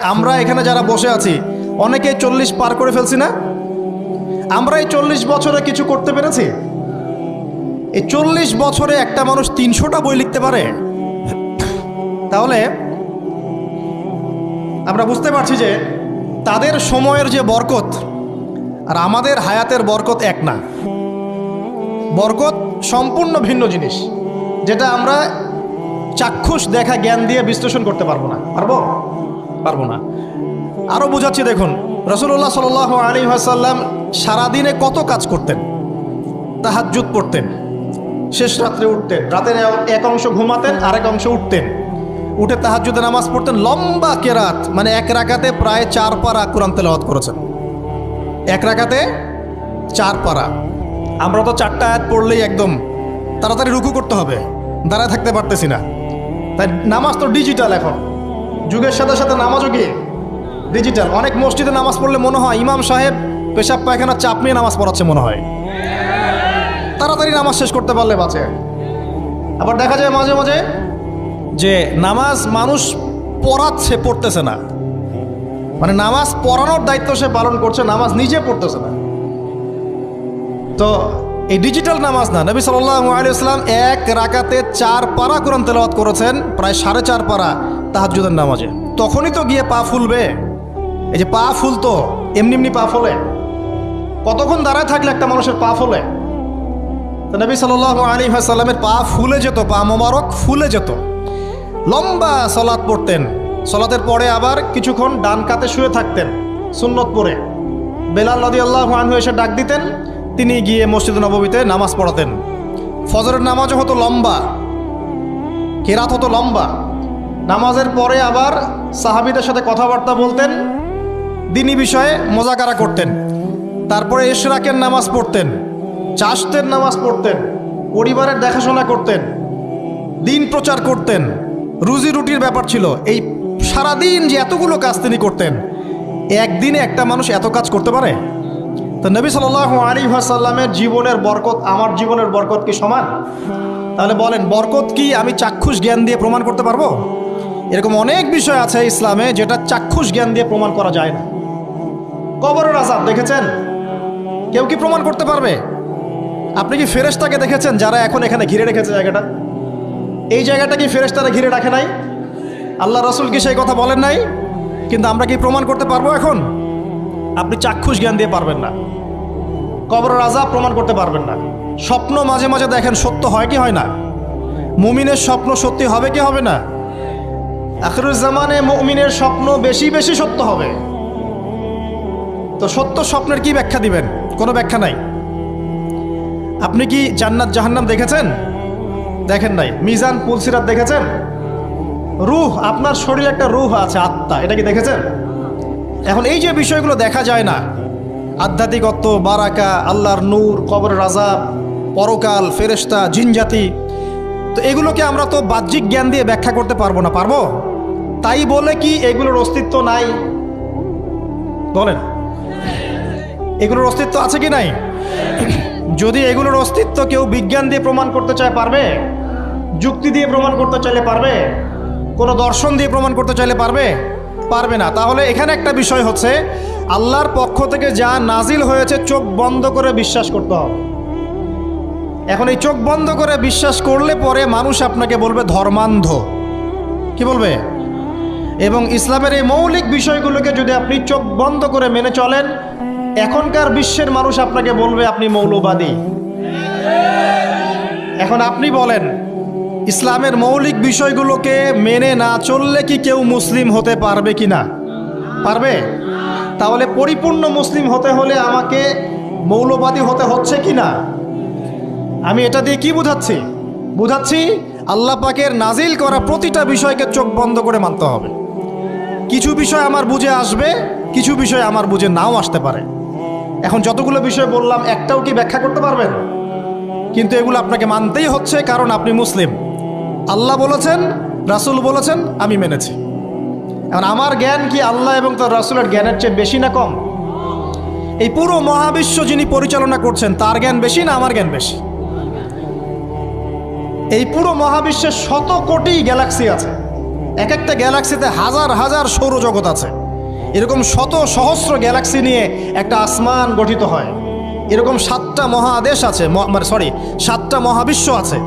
আমরা এখানে যারা বসে আছি অনেকেই 40 পার করে ফেলছি না? আমরা এই 40 বছরে কিছু করতে পেরেছি? এই 40 বছরে একটা মানুষ 300টা বই লিখতে পারে? তাহলে আমরা বুঝতে পারছি যে তাদের সময়ের যে বরকত আর আমাদের হায়াতের বরকত এক না। বরকত সম্পূর্ণ ভিন্ন জিনিস, যেটা আমরা চাক্ষুষ দেখা জ্ঞান দিয়ে বিশ্লেষণ করতে পারবো না। পারবো না। আরও বোঝাচ্ছি দেখুন, রাসূলুল্লাহ সাল্লাল্লাহু আলাইহি ওয়াসাল্লাম সারাদিনে কত কাজ করতেন। তাহাজ্জুদ পড়তেন, শেষ রাত্রে উঠতেন, রাতের এক অংশ ঘুমাতেন, আরেক অংশ উঠতেন, উঠে তাহাজ্জুদে নামাজ পড়তেন, লম্বা কেরাত, মানে এক রাকাতে প্রায় 4 পারা কোরআন তেলাওয়াত করেছেন। এক রাকাতে 4 পারা। আমরা তো 4টা আয়াত পড়লেই একদম তাড়াতাড়ি রুকু করতে হবে, দাঁড়ায় থাকতে পারতেছি না। তাই নামাজ তো ডিজিটাল, এখন যুগের সাথে সাথে নামাজও কি ডিজিটাল। অনেক মসজিদে নামাজ পড়লে মনে হয় ইমাম সাহেব পেশাব পায়খানা চাপ নিয়ে নামাজ পড়াচ্ছে মনে হয়। তাড়াতাড়ি নামাজ শেষ করতে পারলে বাঁচে। আবার দেখা যায় মাঝে মাঝে যে নামাজ মানুষ পড়াচ্ছে, পড়তেছে না, মানে নামাজ পড়ানোর দায়িত্ব সে পালন করছে, নামাজ নিজে পড়তেছে না। তো এই ডিজিটাল নামাজ না, নবী সাল্লাল্লাহু আলাইহি ওয়াসাল্লাম এক রাকাতে 4 পারা কোরআন তেলাওয়াত করেছেন, প্রায় 4.5 পারা তাহাজ্জুদের নামাজে। তখনই তো গিয়ে পা ফুলবে। এই যে পা ফুলতো, এমনি এমনি পা ফোলে? কতক্ষণ দাঁড়ায় থাকলে একটা মানুষের পা ফোলে? তো নবী সাল্লাল্লাহু আলাইহি ওয়াসাল্লামের পা ফুলে যেত, পা মোবারক ফুলে যেত। লম্বা সালাত পড়তেন, সালাতের পরে আবার কিছুক্ষণ ডান কাতে শুয়ে থাকতেন সুন্নত পড়ে। বেলাল রাদিয়াল্লাহু আনহু এসে ডাক দিতেন, তিনি গিয়ে মসজিদ নববীতে নামাজ পড়াতেন। ফজরের নামাজও হতো লম্বা, কেরাত হতো লম্বা। নামাজের পরে আবার সাহাবীদের সাথে কথাবার্তা বলতেন, দিনী বিষয়ে মোজাকারা করতেন। তারপরে ইশরাকের নামাজ পড়তেন, চাশতের নামাজ পড়তেন, পরিবারের দেখাশোনা করতেন, দিন প্রচার করতেন, রুজি রুটির ব্যাপার ছিল। এই সারাদিন যে এতগুলো কাজ তিনি করতেন, একদিনে একটা মানুষ এত কাজ করতে পারে? তো নবী সাল্লাল্লাহু আলাইহি ওয়াসাল্লামের জীবনের বরকত আমার জীবনের বরকত কি সমান? তাহলে বলেন, বরকত কি আমি চাক্ষুষ জ্ঞান দিয়ে প্রমাণ করতে পারবো? এরকম অনেক বিষয় আছে ইসলামে যেটা চাক্ষুষ জ্ঞান দিয়ে প্রমাণ করা যায় না। কবরের আযাব দেখেছেন? কেউ কি প্রমাণ করতে পারবে? আপনি কি ফেরেশতাকে দেখেছেন যারা এখন এখানে ঘিরে রেখেছে জায়গাটা? এই জায়গাটা কি ফেরেশতারা ঘিরে রাখে নাই? আল্লাহ রাসূল কি সেই কথা বলেন নাই? কিন্তু আমরা কি প্রমাণ করতে পারবো এখন? আপনি চাক্ষুষ জ্ঞান দিয়ে পারবেন না। কবরের আযাব প্রমাণ করতে পারবেন না। স্বপ্ন মাঝে মাঝে দেখেন, সত্য হয় কি হয় না? মুমিনের স্বপ্ন সত্যি হবে কি হবে না? আখিরুজ জামানে মুমিনের স্বপ্ন বেশি বেশি সত্য হবে। তো সত্য স্বপ্নের কি ব্যাখ্যা দিবেন? কোনো ব্যাখ্যা নাই। আপনি কি জান্নাত জাহান্নাম দেখেছেন? দেখেন নাই। মিজান পুলসিরাত দেখেছেন? রূহ, আপনার শরীরে একটা রূহ আছে, আত্মা, এটা কি দেখেছেন? এখন এই যে বিষয়গুলো দেখা যায় না, আধ্যাত্মিকত্ব, বারাকা, আল্লাহর নূর, কবরের আযাব, পরকাল, ফেরেশতা, জিনজাতি, তো এগুলোকে আমরা তো বাহ্যিক জ্ঞান দিয়ে ব্যাখ্যা করতে পারবো না। পারবো? তাই বলে কি এগুলোর অস্তিত্ব নাই? বলেন, এগুলোর অস্তিত্ব আছে কি নাই? যদি এগুলোর অস্তিত্ব কেউ বিজ্ঞান দিয়ে প্রমাণ করতে চায়, পারবে? যুক্তি দিয়ে প্রমাণ করতে চাইলে পারবে? কোনো দর্শন দিয়ে প্রমাণ করতে চাইলে পারবে? পারবে না। তাহলে এখানে একটা বিষয় হচ্ছে, আল্লাহর পক্ষ থেকে যা নাজিল হয়েছে চোখ বন্ধ করে বিশ্বাস করতে হবে। এখন এই চোখ বন্ধ করে বিশ্বাস করলে পরে মানুষ আপনাকে বলবে ধর্মান্ধ। কি বলবে? এবং ইসলামের এই মৌলিক বিষয়গুলোকে যদি আপনি চোখ বন্ধ করে মেনে চলেন, এখনকার বিশ্বের মানুষ আপনাকে বলবে আপনি মৌলবাদী। এখন আপনি বলেন, ইসলামের মৌলিক বিষয়গুলোকে মেনে না চললে কি কেউ মুসলিম হতে পারবে কি না? পারবে? তাহলে পরিপূর্ণ মুসলিম হতে হলে আমাকে মৌলবাদী হতে হচ্ছে কি না? আমি এটা দিয়ে কি বুঝাচ্ছি? বুঝাচ্ছি আল্লাহ পাকের নাজিল করা প্রতিটা বিষয়কে চোখ বন্ধ করে মানতে হবে। কিছু বিষয় আমার বুঝে আসবে, কিছু বিষয় আমার বুঝে নাও আসতে পারে। এখন যতগুলো বিষয় বললাম, একটাও কি ব্যাখ্যা করতে পারবেন? কিন্তু এগুলো আপনাকে মানতেই হচ্ছে, কারণ আপনি মুসলিম। আল্লাহ বলেছেন, রাসূল বলেছেন, আমি মেনেছি। এখন আমার জ্ঞান কি আল্লাহ এবং তার রাসূলের জ্ঞানের চেয়ে বেশি না কম? এই পুরো মহাবিশ্ব যিনি পরিচালনা করছেন, তার জ্ঞান বেশি না আমার জ্ঞান বেশি? এই পুরো মহাবিশ্বের শত কোটি গ্যালাক্সি আছে, এক একটা গ্যালাক্সিতে হাজার হাজার সৌরজগৎ আছে। এরকম শত সহস্র গ্যালাক্সি নিয়ে একটা আসমান গঠিত হয়। এরকম 7টা মহাদেশ আছে, সাতটা মহাবিশ্ব আছে।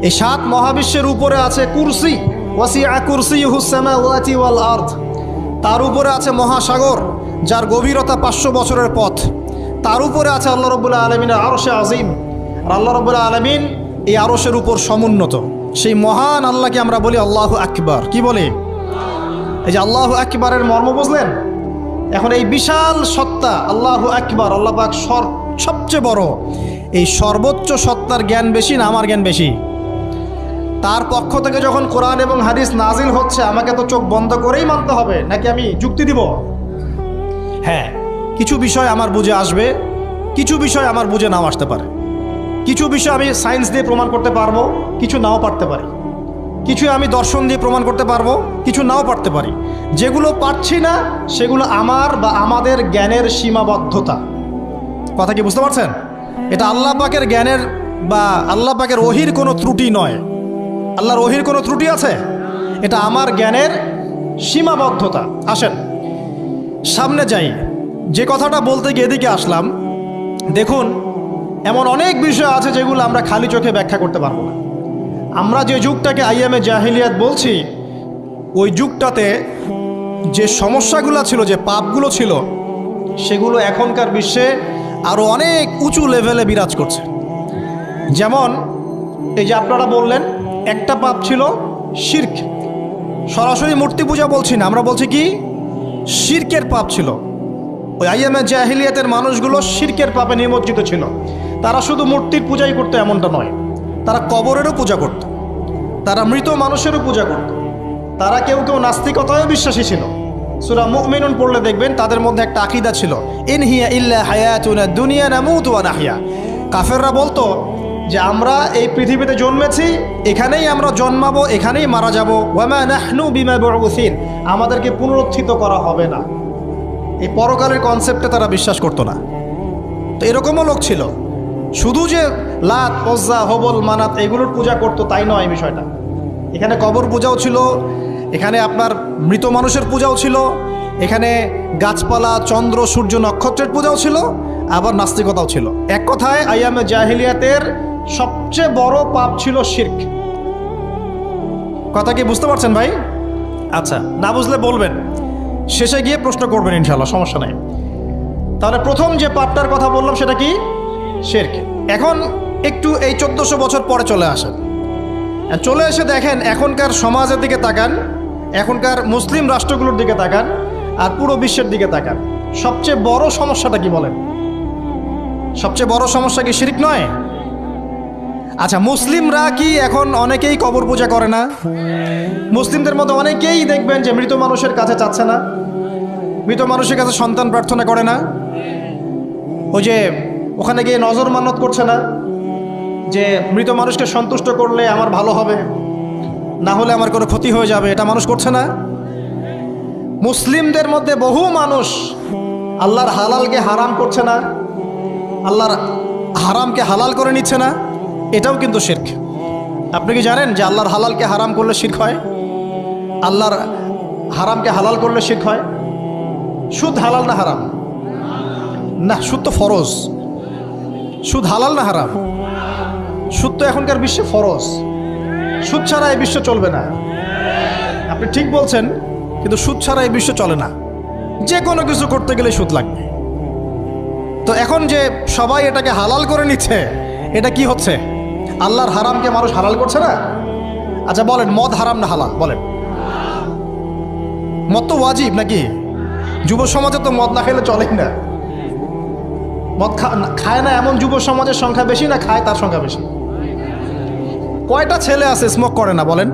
এই 7 মহাবিশ্বের উপরে আছে কুরসি, ওয়াসিআ কুরসিয়ুহুস সামাওয়াতি ওয়াল আরদ। তার উপরে আছে মহাসাগর, যার গভীরতা 500 বছরের পথ। তার উপরে আছে আল্লাহ রাব্বুল আলামিনের আরশে আজিম। আর আল্লাহ রাব্বুল আলামিন এই আরশের উপর সমুন্নত। সেই মহান আল্লাহকে আমরা বলি আল্লাহু আকবার। কি বলি? এই যে আল্লাহু আকবারের মর্ম বুঝলেন? এখন এই বিশাল সত্তা আল্লাহু আকবার, আল্লাহ পাক সবচেয়ে বড়, এই সর্বোচ্চ সত্তার জ্ঞান বেশি না আমার জ্ঞান বেশি? তার পক্ষ থেকে যখন কোরআন এবং হাদিস নাজিল হচ্ছে, আমাকে তো চোখ বন্ধ করেই মানতে হবে, নাকি আমি যুক্তি দিব? হ্যাঁ, কিছু বিষয় আমার বুঝে আসবে, কিছু বিষয় আমার বুঝে নাও আসতে পারে। কিছু বিষয় আমি সায়েন্স দিয়ে প্রমাণ করতে পারবো, কিছু নাও পারতে পারি। কিছু আমি দর্শন দিয়ে প্রমাণ করতে পারবো, কিছু নাও পারতে পারি। যেগুলো পারছি না সেগুলো আমার বা আমাদের জ্ঞানের সীমাবদ্ধতা। কথা কি বুঝতে পারছেন? এটা আল্লাহ পাকের জ্ঞানের বা আল্লাহ পাকের ওহির কোনো ত্রুটি নয়। আল্লাহর ওহির কোনো ত্রুটি আছে? এটা আমার জ্ঞানের সীমাবদ্ধতা। আসেন সামনে যাই। যে কথাটা বলতে গিয়ে এদিকে আসলাম, দেখুন এমন অনেক বিষয় আছে যেগুলো আমরা খালি চোখে ব্যাখ্যা করতে পারবো না। আমরা যে যুগটাকে আইয়ামে জাহিলিয়াত বলছি, ওই যুগটাতে যে সমস্যাগুলো ছিল, যে পাপগুলো ছিল, সেগুলো এখনকার বিশ্বে আরও অনেক উঁচু লেভেলে বিরাজ করছে। যেমন এই যে আপনারা বললেন, একটা পাপ ছিল শিরক। সরাসরি মূর্তি পূজা বলছি না, আমরা বলছি কি শিরকের পাপ ছিল। ওই আইয়ামে জাহিলিয়াতের মানুষগুলো শিরকের পাপে নিমজ্জিত ছিল। তারা শুধু মূর্তির পূজাই করতো এমনটা নয়, তারা কবরেরও পূজা করত, তারা মৃত মানুষেরও পূজা করত, তারা কেউ কেউ নাস্তিকতায়ও বিশ্বাসী ছিল। সূরা মুমিনুন পড়লে দেখবেন তাদের মধ্যে একটা আকীদা ছিল, ইন হিয়া ইল্লা হায়াতুনা দুনিয়া নামুতু ওয়া নাহইয়া। কাফেররা বলতো যে আমরা এই পৃথিবীতে জন্মেছি, এখানেই আমরা জন্মাবো, এখানেই মারা যাব। ওয়া মা নাহনু বিমা বুউসিন, আমাদেরকে পুনরুত্থিত করা হবে না। এই পরকালের কনসেপ্টে তারা বিশ্বাস করতো না। তো এরকমও লোক ছিল। শুধু যে লাত, ওজ্জা, হবল, মানাত এগুলোর পূজা করতো তাই নয় বিষয়টা। এখানে কবর পূজাও ছিল, এখানে আপনার মৃত মানুষের পূজাও ছিল, এখানে গাছপালা, চন্দ্র, সূর্য, নক্ষত্রের পূজাও ছিল, আবার নাস্তিকতাও ছিল। এক কথায় আইয়ামে জাহিলিয়াতের সবচেয়ে বড় পাপ ছিল শিরক। কথা কি বুঝতে পারছেন ভাই? আচ্ছা, না বুঝলে বলবেন, শেষে গিয়ে প্রশ্ন করবেন ইনশাআল্লাহ, সমস্যা নাই। তাহলে প্রথম যে পাপটার কথা বললাম সেটা কি? শিরক। এখন একটু এই 1400 বছর পরে চলে আসেন, চলে এসে দেখেন এখনকার সমাজের দিকে তাকান, এখনকার মুসলিম রাষ্ট্রগুলোর দিকে তাকান, আর পুরো বিশ্বের দিকে তাকান। সবচেয়ে বড় সমস্যাটা কি বলেন? সবচেয়ে বড় সমস্যা কি শিরক নয়? আচ্ছা, মুসলিমরা কি এখন অনেকেই কবর পূজা করে না? মুসলিমদের মধ্যে অনেকেই দেখবেন যে মৃত মানুষের কাছে চাচ্ছে না, মৃত মানুষের কাছে সন্তান প্রার্থনা করে না, ওই যে ওখানে গিয়ে নজর মান্নত করছে না যে মৃত মানুষকে সন্তুষ্ট করলে আমার ভালো হবে, না হলে আমার কোনো ক্ষতি হয়ে যাবে, এটা মানুষ করছে না। মুসলিমদের মধ্যে বহু মানুষ আল্লাহর হালালকে হারাম করছে না, আল্লাহর হারামকে হালাল করে নিচ্ছে না, এটাও কিন্তু শিরক। আপনি কি জানেন যে আল্লাহর হালালকে হারাম করলে শিরক হয়? আল্লাহর হারামকে হালাল করলে শিরক হয়। সুদ হালাল না হারাম? না, সুদ তো ফরজ। সুদ হালাল না হারাম? সুদ তো এখনকার বিশ্বে ফরজ। সুদ ছাড়া এই বিশ্ব চলবে না। আপনি ঠিক বলছেন, কিন্তু সুদ ছাড়া এই বিশ্ব চলে না। যে কোনো কিছু করতে গেলে সুদ লাগবে। তো এখন যে সবাই এটাকে হালাল করে নিচ্ছে, এটা কি হচ্ছে? আল্লাহর হারামকে মানুষ হালাল করছে না। আচ্ছা বলেন, মদ হারাম না হালাল? বলেন। মদ তো ওয়াজিব নাকি? যুব সমাজে তো মদ না খেলে চলেই না। মদ খায় না এমন যুব সমাজের সংখ্যা বেশি না খায় তার সংখ্যা বেশি? কয়টা ছেলে আছে স্মোক করে না? বলেন,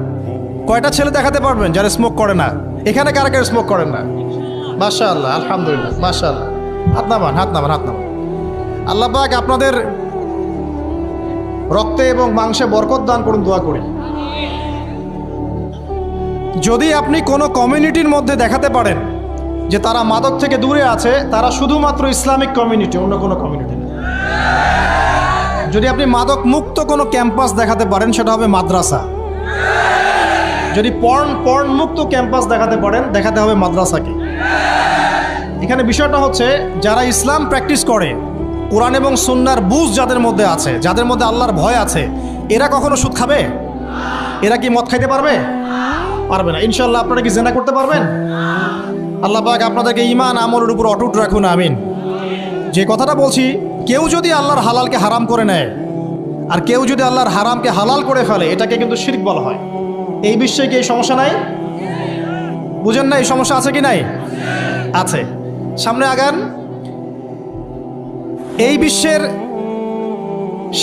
কয়টা ছেলে দেখাতে পারবেন যারা স্মোক করে না? এখানে কারা কারা স্মোক করেন না? মাশাআল্লাহ, আলহামদুলিল্লাহ, মাশাআল্লাহ। হাত নামান, হাত নামান, হাত নামান। আল্লাহ পাক আপনাদের রক্তে এবং মাংসে বরকত দান করুন, দোয়া করি। যদি আপনি কোনো কমিউনিটির মধ্যে দেখাতে পারেন যে তারা মাদক থেকে দূরে আছে, তারা শুধুমাত্র ইসলামিক কমিউনিটি, অন্য কোনো কমিউনিটি না। যদি আপনি মাদক মুক্ত কোনো ক্যাম্পাস দেখাতে পারেন, সেটা হবে মাদ্রাসা। যদি পর্ন মুক্ত ক্যাম্পাস দেখাতে পারেন, দেখাতে হবে মাদ্রাসাকে। এখানে বিষয়টা হচ্ছে যারা ইসলাম প্র্যাকটিস করে, কোরআন এবং সুন্নাহর বুঝ যাদের মধ্যে আছে, যাদের মধ্যে আল্লাহর ভয় আছে, এরা কখনো সুদ খাবে? এরা কি মদ খাইতে পারবে? পারবে না। ইনশাআল্লাহ আপনারা কি জিনা করতে পারবেন? আল্লাহ পাক আপনাদেরকে ঈমান আমলের উপর অটুট রাখুন, আমিন। যে কথাটা বলছি, কেউ যদি আল্লাহর হালালকে হারাম করে নেয় আর কেউ যদি আল্লাহর হারামকে হালাল করে ফেলে, এটাকে কিন্তু শিরক বলা হয়। এই বিষয়ে কি এই সমস্যা নাই? বুঝেন না এই সমস্যা আছে কি নাই? আছে। সামনে আগান। এই বিশ্বের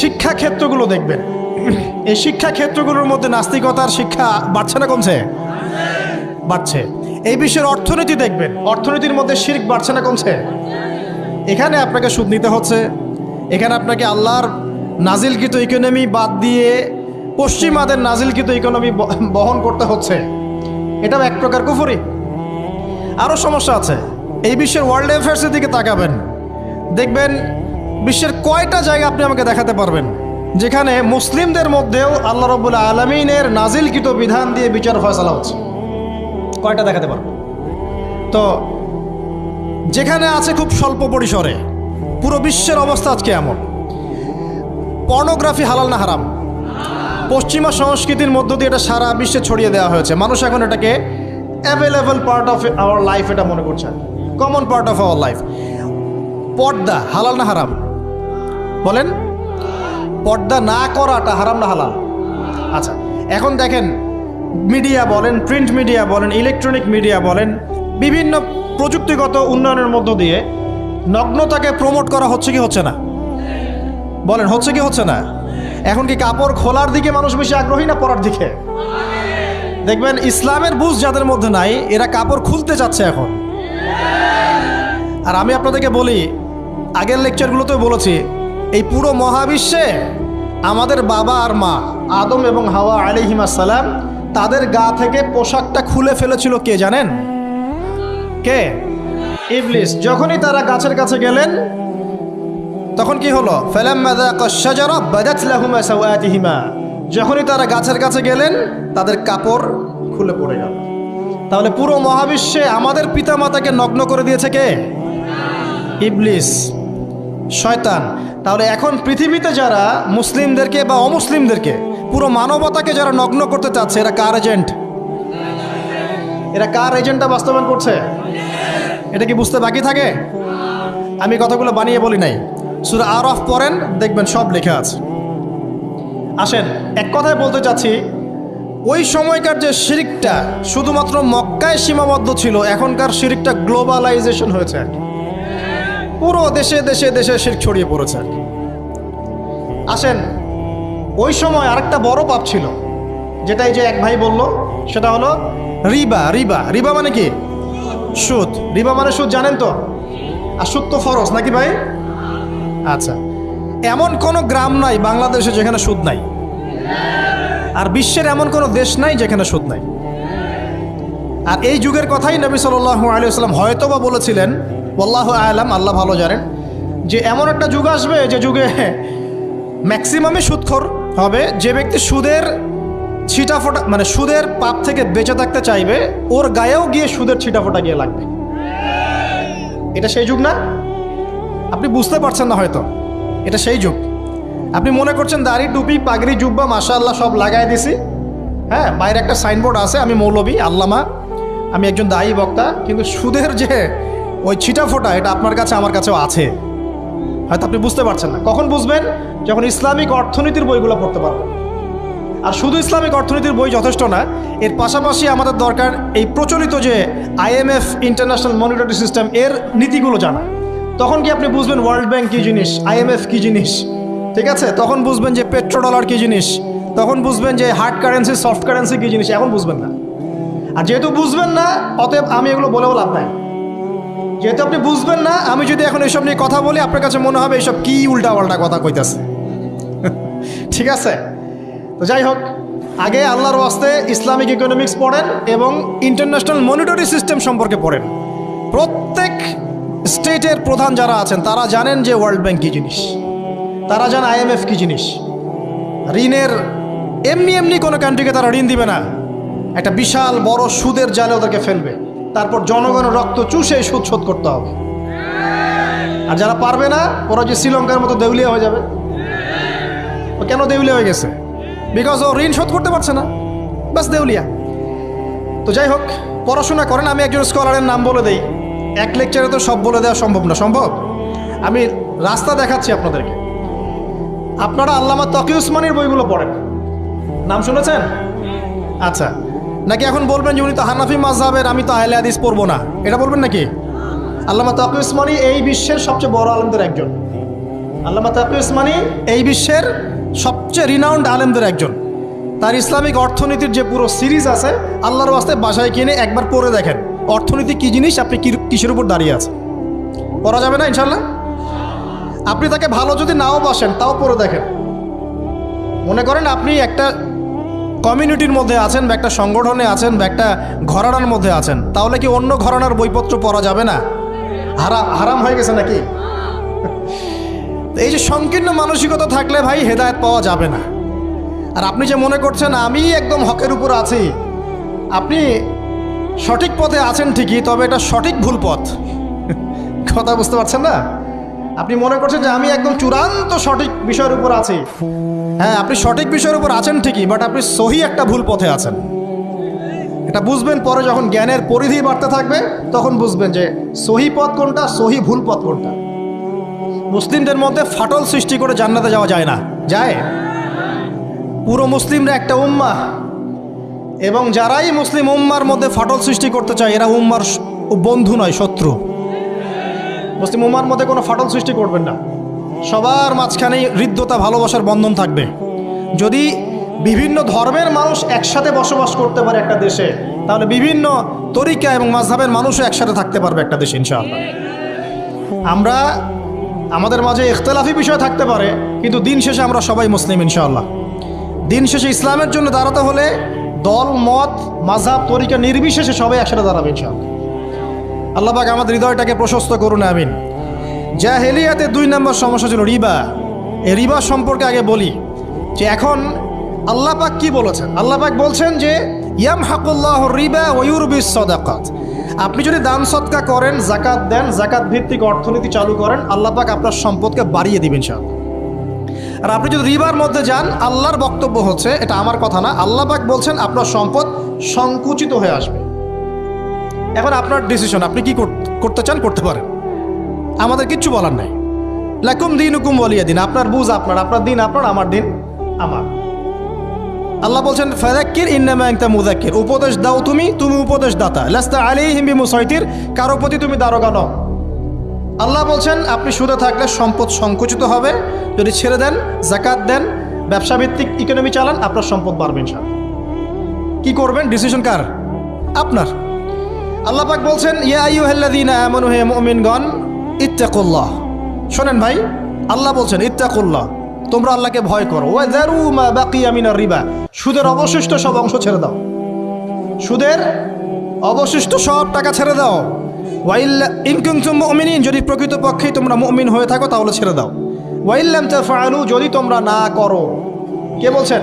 শিক্ষা ক্ষেত্রগুলো দেখবেন, এই শিক্ষা ক্ষেত্রগুলোর মধ্যে নাস্তিকতার শিক্ষা বাড়ছে না কমছে? বাড়ছে। এই বিশ্বের অর্থনীতি দেখবেন, অর্থনীতির মধ্যে শিরক বাড়ছে না কমছে? এখানে আপনাকে সুদ নিতে হচ্ছে, এখানে আপনাকে আল্লাহর নাজিলকৃত ইকোনমি বাদ দিয়ে পশ্চিমাদের নাজিলকৃত ইকোনমি বহন করতে হচ্ছে। এটাও এক প্রকার কুফরি। আরও সমস্যা আছে। এই বিশ্বের ওয়ার্ল্ড অ্যাফেয়ার্সের দিকে তাকাবেন, দেখবেন বিশ্বের কয়টা জায়গা আপনি আমাকে দেখাতে পারবেন যেখানে মুসলিমদের মধ্যেও আল্লাহ রাব্বুল আলামিনের নাজিলকৃত বিধান দিয়ে বিচার ফয়সালা হচ্ছে? কয়টা দেখাতে পারবেন? তো যেখানে আছে খুব স্বল্প পরিসরে। পুরো বিশ্বের অবস্থা আজকে এমন। পর্নোগ্রাফি হালাল না হারাম? পশ্চিমা সংস্কৃতির মধ্য দিয়ে এটা সারা বিশ্বে ছড়িয়ে দেওয়া হয়েছে। মানুষ এখন এটাকে available part of our life এটা মনে করছেন, common part of our life. পর্দা হালাল না হারাম? বলেন, পর্দা না করাটা হারাম না হালাল? আচ্ছা, এখন দেখেন, মিডিয়া বলেন, প্রিন্ট মিডিয়া বলেন, ইলেকট্রনিক মিডিয়া বলেন, বিভিন্ন প্রযুক্তিগত উন্নয়নের মধ্য দিয়ে নগ্নতাকে প্রমোট করা হচ্ছে কি হচ্ছে না? বলেন, হচ্ছে কি হচ্ছে না? এখন কি কাপড় খোলার দিকে মানুষ বেশি আগ্রহী না পরার দিকে? দেখবেন ইসলামের বুঝ যাদের মধ্যে নাই, এরা কাপড় খুলতে যাচ্ছে এখন। আর আমি আপনাদেরকে বলি, আগের লেকচারগুলোতেও বলেছি, এই পুরো মহাবিশ্বে আমাদের বাবা আর মা আদম এবং হাওয়া আলাইহিস সালাম, তাদের গা থেকে পোশাকটা খুলে ফেলেছিল কে জানেন? কে? ইবলিস। যখনই তারা গাছের কাছে গেলেন, তখন কি হলো? ফালাম্মা যাকাশ শাজারা বাদাত লাহুমা সাওয়াতিহিমা। যখনই তারা গাছের কাছে গেলেন, তাদের কাপড় খুলে পড়ে গেল। তাহলে পুরো মহাবিশ্বে আমাদের পিতামাতাকে নগ্ন করে দিয়েছে কে? ইবলিস, শয়তান। তাহলে এখন পৃথিবীতে যারা মুসলিমদেরকে বা অমুসলিমদেরকে, পুরো মানবতাকে যারা নগ্ন করতে চাচ্ছে, এরা কার এজেন্ট? এরা কার এজেন্টটা বাস্তবায়ন করছে? এটা কি বুঝতে বাকি থাকে? আমি কথাগুলো বানিয়ে বলি নাই। সূরা আরাফ পড়েন, দেখবেন সব লেখা আছে। আসেন, এক কথায় বলতে চাচ্ছি, ওই সময়কার যে শিরকটা শুধুমাত্র মক্কায় সীমাবদ্ধ ছিল, এখনকার শিরকটা গ্লোবালাইজেশন হয়েছে আর কি। পুরো দেশে দেশে দেশে শিরক ছড়িয়ে পড়েছে আর কি। আসেন, ওই সময় আরেকটা বড় পাপ ছিল, যেটাই যে এক ভাই বলল, সেটা হলো রিবা। রিবা, রিবা মানে কি? সুদ। রিবা মানে সুদ, জানেন তো? আর সুদ তো ফরজ নাকি ভাই? আচ্ছা, এমন কোনো গ্রাম নাই বাংলাদেশে যেখানে সুদ নাই, আর বিশ্বের এমন কোনো দেশ নাই যেখানে সুদ নাই। আর এই যুগের কথাই নবী সাল্লাল্লাহু আলাইহি ওয়াসাল্লাম হয়তো বা বলেছিলেন, আল্লাহু আ'লাম, আল্লাহ ভালো জানেন, যে এমন একটা যুগ আসবে যে যুগে ম্যাক্সিমামই সুদখোর হবে। যে ব্যক্তি সুদের ছিটাফোটা, মানে সুদের পাপ থেকে বেঁচে থাকতে চাইবে, ওর গায়েও গিয়ে সুদের ছিটাফোটা গিয়ে লাগবে। এটা সেই যুগ না? আপনি বুঝতে পারছেন না হয়তো, এটা সেই যুগ। আপনি মনে করছেন দাড়ি, টুপি, পাগড়ি, জুব্বা মাশাআল্লাহ সব লাগাই দিছি, হ্যাঁ, বাইরে একটা সাইনবোর্ড আছে, আমি মৌলবী, আল্লামা, আমি একজন দায়ী বক্তা, কিন্তু সুদের যে ওই ছিটাফোটা, এটা আপনার কাছে আমার কাছেও আছে। হয়তো আপনি বুঝতে পারছেন না। কখন বুঝবেন? যখন ইসলামিক অর্থনীতির বইগুলো পড়তে পারবেন। আর শুধু ইসলামিক অর্থনীতির বই যথেষ্ট না, এর পাশাপাশি আমাদের দরকার এই প্রচলিত যে IMF, ইন্টারন্যাশনাল মনিটারি সিস্টেম, এর নীতিগুলো জানা। তখন কি আপনি বুঝবেন ওয়ার্ল্ড ব্যাংক কী জিনিস, IMF কী জিনিস, ঠিক আছে? তখন বুঝবেন যে পেট্রো ডলার কী জিনিস, তখন বুঝবেন যে হার্ড কারেন্সি, সফট কারেন্সি কী জিনিস, এখন বুঝবেন না। আর যেহেতু বুঝবেন না, অতএব আমি এগুলো বলেও লাভ নাই। যেহেতু আপনি বুঝবেন না, আমি যদি এখন এইসব নিয়ে কথা বলি, আপনার কাছে মনে হবে এইসব কী উল্টাপাল্টা কথা কইতাছে। ঠিক আছে? তো যাই হোক, আগে আল্লাহর ওয়াস্তে ইসলামিক ইকোনমিক্স পড়েন এবং ইন্টারন্যাশনাল মনিটারি সিস্টেম সম্পর্কে পড়েন। প্রত্যেক স্টেটের প্রধান যারা আছেন তারা জানেন যে ওয়ার্ল্ড ব্যাংক কী জিনিস, তারা জানে IMF কী জিনিস। ঋণের এমনি এমনি কোনো কান্ট্রিকে তারা ঋণ দিবে না, একটা বিশাল বড় সুদের জালে ওদেরকে ফেলবে, তারপর জনগণের রক্ত চুষে সুদ শোধ করতে হবে। আর যারা পারবে না ওরা যে শ্রীলঙ্কার মতো দেউলিয়া হয়ে যাবে। ও কেন দেউলিয়া হয়ে গেছে? বিকজ ও ঋণ শোধ করতে পারছে না, বাস দেউলিয়া। তো যাই হোক, পড়াশোনা করেন। আমি একজন স্কলারের নাম বলে দেই, এক লেকচারে তো সব বলে দেওয়া সম্ভব না। সম্ভব? আমি রাস্তা দেখাচ্ছি আপনাদেরকে। আপনারা আল্লামা তকি উসমানীর বইগুলো পড়েন, নাম শুনেছেন? আচ্ছা, নাকি এখন বলবেন যে উনি তো হানাফি মাযহাবের, আমি তো আহলে হাদিস পড়বো না, এটা বলবেন নাকি? আল্লামা তকি উসমানী এই বিশ্বের সবচেয়ে বড় আলেমদের একজন। আল্লামা তকি উসমানী এই বিশ্বের সবচেয়ে রিনাউন্ড আলেমদের একজন। তার ইসলামিক অর্থনীতির যে পুরো সিরিজ আছে, আল্লাহর ওয়াস্তে বাসায় কিনে একবার পড়ে দেখেন অর্থনীতি কী জিনিস, আপনি কিসের উপর দাঁড়িয়ে আছেন। পড়া যাবে না ইনশাল্লাহ? আপনি তাকে ভালো যদি নাও বাসেন তাও পড়ে দেখেন। মনে করেন আপনি একটা কমিউনিটির মধ্যে আছেন, বা একটা সংগঠনে আছেন, বা একটা ঘরানার মধ্যে আছেন, তাহলে কি অন্য ঘরানার বইপত্র পড়া যাবে না? হারাম হয়ে গেছে নাকি? এই যে সংকীর্ণ মানসিকতা থাকলে ভাই হেদায়েত পাওয়া যাবে না। আর আপনি যে মনে করছেন আমি একদম হকের উপর আছি, আপনি সঠিক পথে আছেন ঠিকই, তবে এটা সঠিক ভুল পথ। কথা বুঝতে পারছেন না? আপনি মনে করছেন যে আমি একদম চূড়ান্ত সঠিক বিষয়ের উপর আছি। হ্যাঁ, আপনি সঠিক বিষয়ের উপর আছেন ঠিকই, বাট আপনি সহি একটা ভুল পথে আছেন। এটা বুঝবেন পরে, যখন জ্ঞানের পরিধি বাড়তে থাকবে তখন বুঝবেন যে সহি পথ কোনটা, সহি ভুল পথ কোনটা। মুসলিমদের মধ্যে ফাটল সৃষ্টি করে জান্নাতে যাওয়া যায় না। যায়? পুরো মুসলিমরা একটা উম্মাহ, এবং যারাই মুসলিম উম্মার মধ্যে ফাটল সৃষ্টি করতে চায় এরা উম্মার বন্ধু নয়, শত্রু। মুসলিম উম্মার মধ্যে কোনো ফাটল সৃষ্টি করবেন না। সবার মাঝখানেই হৃদ্যতা, ভালোবাসার বন্ধন থাকবে। যদি বিভিন্ন ধর্মের মানুষ একসাথে বসবাস করতে পারে একটা দেশে, তাহলে বিভিন্ন তরিকা এবং মাযহাবের মানুষও একসাথে থাকতে পারবে একটা দেশে ইনশাআল্লাহ। আমরা আমাদের মাঝে ইখতিলাফি বিষয় থাকতে পারে, কিন্তু দিন শেষে আমরা সবাই মুসলিম ইনশাআল্লাহ। দিন শেষে ইসলামের জন্য দাঁড়াতে হলে দল, মত, মাযহাব, তরিকা নির্বিশেষে সবাই একসাথে দাঁড়াবে ইনশাআল্লাহ। আল্লাহ পাক আমাদের হৃদয়টাকে প্রশস্ত করুন, আমিন। জাহেলিয়াতে 2 নম্বর সমস্যা ছিল রিবা। এই রিবা সম্পর্কে আগে বলি যে এখন আল্লাহ পাক কি বলেছেন। আল্লাহ পাক বলছেন যে ইয়ামহাকুল্লাহু রিবা ওয়া ইউরবিস সাদাকাত। আপনি যদি দান সদকা করেন, যাকাত দেন, যাকাত ভিত্তিক অর্থনীতি চালু করেন, আল্লাহ পাক আপনার সম্পদকে বাড়িয়ে দিবেন ইনশাআল্লাহ। আর আপনি যদি রিবার মধ্যে যান, আল্লাহর বক্তব্য হচ্ছে, এটা আমার কথা না, আল্লাহ পাক বলছেন আপনার সম্পদ সংকুচিত হয়ে আসবে। এখন আপনার ডিসিশন, আপনি কি করতে চান করতে পারেন, আমাদের কিচ্ছু বলার নাই। লাকুম দীনুকুম ওয়ালিয়া দিন, আপনার বুঝ আপনার, আপনার দিন আপনার, আমার দিন আমার। আল্লাহ বলছেন ফাযাক্কির ইন্নামা আনতা মুযাক্কির, উপদেশ দাও তুমি, তুমি উপদেশ দাতা। লাস্তা আলাইহিম বিমুসাইতির, কারো প্রতি তুমি দারোগা নও। আল্লাহ বলছেন আপনি সুদে থাকলে সম্পদ সংকুচিত হবে, যদি ছেড়ে দেন, যাকাত দেন, ব্যবসা ভিত্তিক ইকোনমি চালান, আপনার সম্পদ বাড়বে ইনশাআল্লাহ। কি করবেন, ডিসিশন কার? আপনার। আল্লাহ পাক বলছেন ইয়া আইয়ুহাল্লাযীনা আমানু, হে মুমিনগণ, ইত্তাকুল্লাহ। শোনেন ভাই, আল্লাহ বলছেন ইত্তাকুল্লাহ, তোমরা আল্লাহকে ভয় করো। ওয়া যারু মা বাকিয়া মিনার রিবা, সুদের অবশিষ্ট সব অংশ ছেড়ে দাও। সুদের অবশিষ্ট সব টাকা ছেড়ে দাও। ওয়া ইল্লা ইন কুনতুম মুমিনিন, যদি প্রকৃতপক্ষেই তোমরা মুমিন হয়ে থাকো তাহলে ছেড়ে দাও। ওয়া ইল্লাম তাফআলু, যদি তোমরা না করো। কে বলছেন?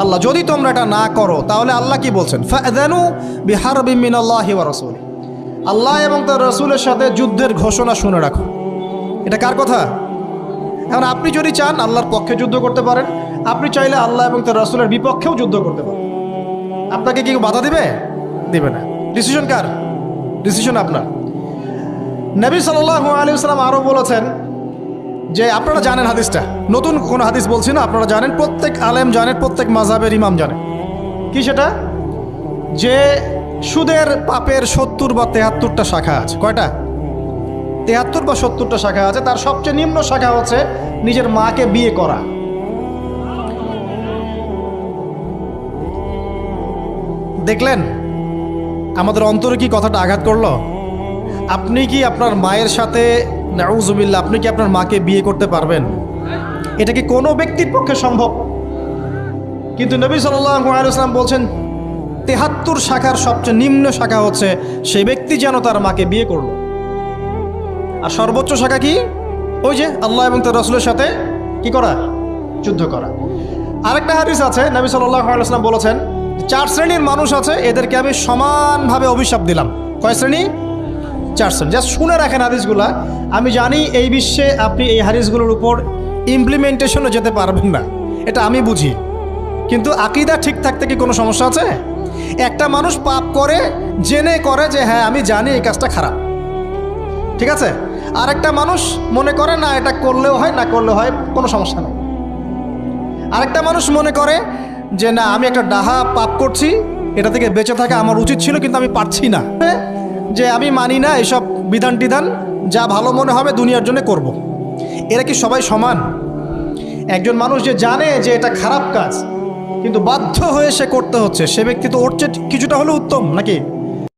আল্লাহ। যদি তোমরা এটা না করো তাহলে আল্লাহ কি বলছেন? ফাআযানু বিহারবিন মিনাল্লাহি ওয়া রাসূলিহি, আল্লাহ এবং তার রাসূলের সাথে যুদ্ধের ঘোষণা শুনে রাখো। এটা কার কথা? এখন আপনি যদি চান আল্লাহর পক্ষে যুদ্ধ করতে পারেন, আপনি চাইলে আল্লাহ এবং তার রাসূলের বিপক্ষেও যুদ্ধ করতে পারেন। আপনাকে কি বাধা দিবে? দিবে না। ডিসিশন কার? ডিসিশন আপনার। নবী সাল্লাল্লাহু আলাইহি ওয়াসাল্লাম আরও বলেছেন যে, আপনারা জানেন হাদিসটা, নতুন কোনো হাদিস বলছি না, আপনারা জানেন, প্রত্যেক আলেম জানেন, প্রত্যেক মাযহাবের ইমাম জানেন। কি সেটা? যে সুদের পাপের 70 বা 73টা শাখা আছে। কয়টা? 73 বা 70টা শাখা আছে। তার সবচেয়ে নিম্ন শাখা হচ্ছে নিজের মাকে বিয়ে করা। দেখলেন আমাদের অন্তরে কি কথাটা আঘাত করলো? আপনি কি আপনার মায়ের সাথে, নাউযুবিল্লাহ, আপনি কি আপনার মাকে বিয়ে করতে পারবেন? এটা কি কোনো ব্যক্তির পক্ষে সম্ভব? কিন্তু নবী সাল্লাল্লাহু আলাইহি ওয়াসাল্লাম বলছেন 73 শাখার সবচেয়ে নিম্ন শাখা হচ্ছে সেই ব্যক্তি যেন তার মাকে বিয়ে করলো। আর সর্বোচ্চ শাখা কি? ওই যে আল্লাহ এবং তার রাসূলের সাথে কি করা? যুদ্ধ করা। আরেকটা হাদিস আছে, নবী সাল্লাল্লাহু আলাইহি ওয়াসাল্লাম বলেছেন চার শ্রেণীর মানুষ আছে, এদেরকে আমি সমানভাবে অভিশাপ দিলাম। কয় শ্রেণী? চার শ্রেণী। জাস্ট শুনে রাখেন হাদিসগুলা। আমি জানি এই বিশ্বে আপনি এই হাদিসগুলোর উপর ইমপ্লিমেন্টেশনে যেতে পারবেন না, এটা আমি বুঝি, কিন্তু আকীদা ঠিক থাকতে কি কোনো সমস্যা আছে? একটা মানুষ পাপ করে, জেনে করে যে হ্যাঁ আমি জানি এই কাজটা খারাপ, ঠিক আছে। আরেকটা মানুষ মনে করে না এটা করলেও হয়, না করলেও হয়, কোনো সমস্যা নেই। আরেকটা মানুষ মনে করে যে না আমি একটা ডাহা পাপ করছি, এটা থেকে বেঁচে থাকা আমার উচিত ছিল কিন্তু আমি পারছি না, যে আমি মানি না এসব বিধান টিধান, যা ভালো মনে হবে দুনিয়ার জন্য করব। এরা কি সবাই সমান? একজন মানুষ যে জানে যে এটা খারাপ কাজ কিন্তু বাধ্য হয়ে সে করতে হচ্ছে, সে ব্যক্তি তো ওর চেয়ে কিছুটা হলেও উত্তম নাকি?